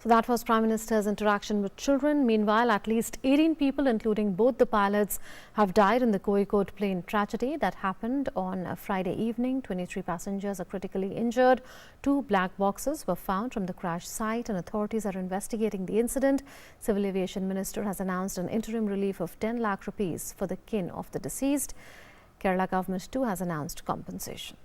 So that was Prime Minister's interaction with children. Meanwhile, at least 18 people, including both the pilots, have died in the Kozhikode plane tragedy that happened on a Friday evening. 23 passengers are critically injured. 2 black boxes were found from the crash site and authorities are investigating the incident. Civil Aviation Minister has announced an interim relief of 10 lakh rupees for the kin of the deceased. Kerala government too has announced compensation.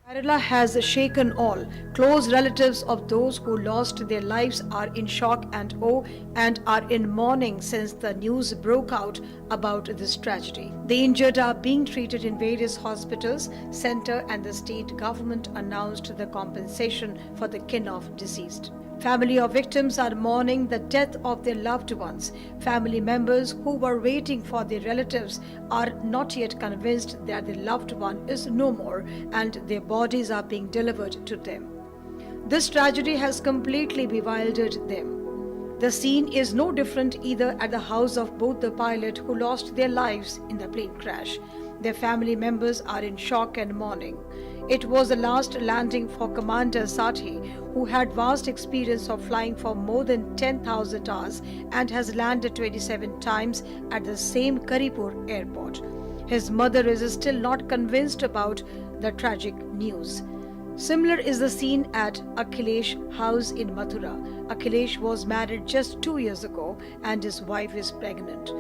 Kerala has shaken all. Close relatives of those who lost their lives are in shock and awe and are in mourning since the news broke out about this tragedy. The injured are being treated in various hospitals. Centre and the state government announced the compensation for the kin of deceased. Family of victims are mourning the death of their loved ones. Family members who were waiting for their relatives are not yet convinced that their loved one is no more and their bodies are being delivered to them. This tragedy has completely bewildered them. The scene is no different either at the house of both the pilot who lost their lives in the plane crash. Their family members are in shock and mourning. It was the last landing for Commander Sathi, who had vast experience of flying for more than 10,000 hours and has landed 27 times at the same Karipur airport. His mother is still not convinced about the tragic news. Similar is the scene at Akhilesh house in Mathura. Akhilesh was married just 2 years ago and his wife is pregnant.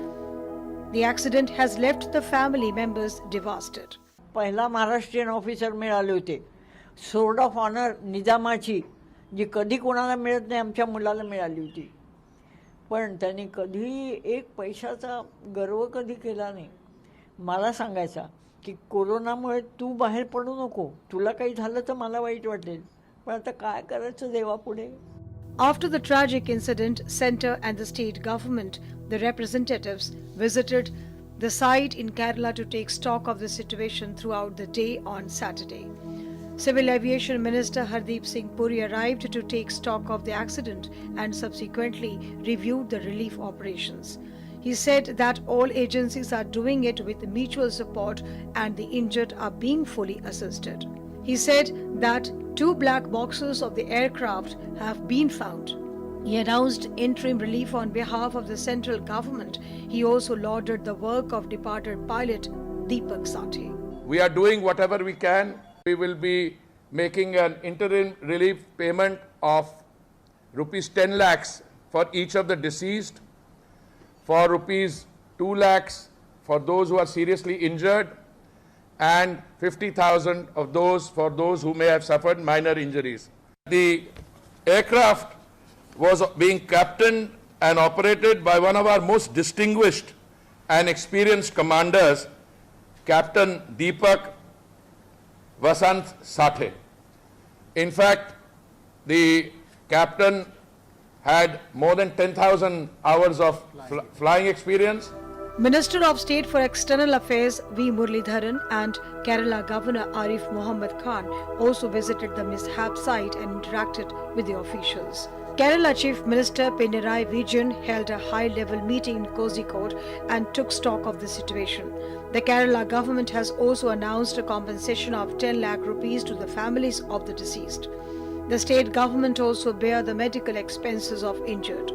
The accident has left the family members devastated. पहिला Maharashtrian officer मिळाले होते. Sword of honour निजामाची जी कधी कोणाला मिळत नाही आमच्या मुलाला मिळाली होती. पण त्यांनी कधी एक पैशाचा गर्व कधी केला नाही. मला सांगायचा की कोरोनामुळे तू बाहेर पडू नको, तुला काही झालं तर मला वाईट वाटेल, पण आता काय करायचं देवापुढे. After the tragic incident, Centre and the state government, the representatives visited the site in Kerala to take stock of the situation throughout the day on Saturday. Civil Aviation Minister Hardeep Singh Puri arrived to take stock of the accident and subsequently reviewed the relief operations. He said that all agencies are doing it with mutual support and the injured are being fully assisted. He said that 2 black boxes of the aircraft have been found. He announced interim relief on behalf of the central government. He also lauded the work of departed pilot Deepak Sathi. We are doing whatever we can. We will be making an interim relief payment of rupees 10 lakhs for each of the deceased, for rupees 2 lakhs for those who are seriously injured, and 50,000 of those for those who may have suffered minor injuries. The aircraft was being captained and operated by one of our most distinguished and experienced commanders, Captain Deepak Vasant Sathe. In fact, the captain had more than 10,000 hours of flying experience. Minister of State for External Affairs V. Muralidharan and Kerala Governor Arif Muhammad Khan also visited the mishap site and interacted with the officials. Kerala Chief Minister Pinarayi Vijayan held a high-level meeting in Kozhikode and took stock of the situation. The Kerala government has also announced a compensation of 10 lakh rupees to the families of the deceased. The state government also bear the medical expenses of injured.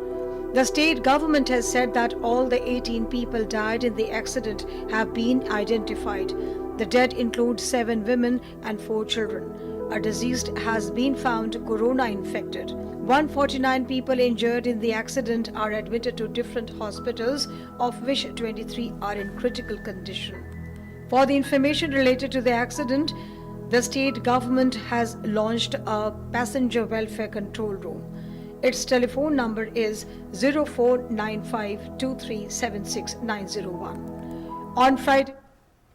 The state government has said that all the 18 people died in the accident have been identified. The dead include 7 women and 4 children. A deceased has been found corona infected. 149 people injured in the accident are admitted to different hospitals, of which 23 are in critical condition. For the information related to the accident, the state government has launched a passenger welfare control room. Its telephone number is 04952376 901. On Friday,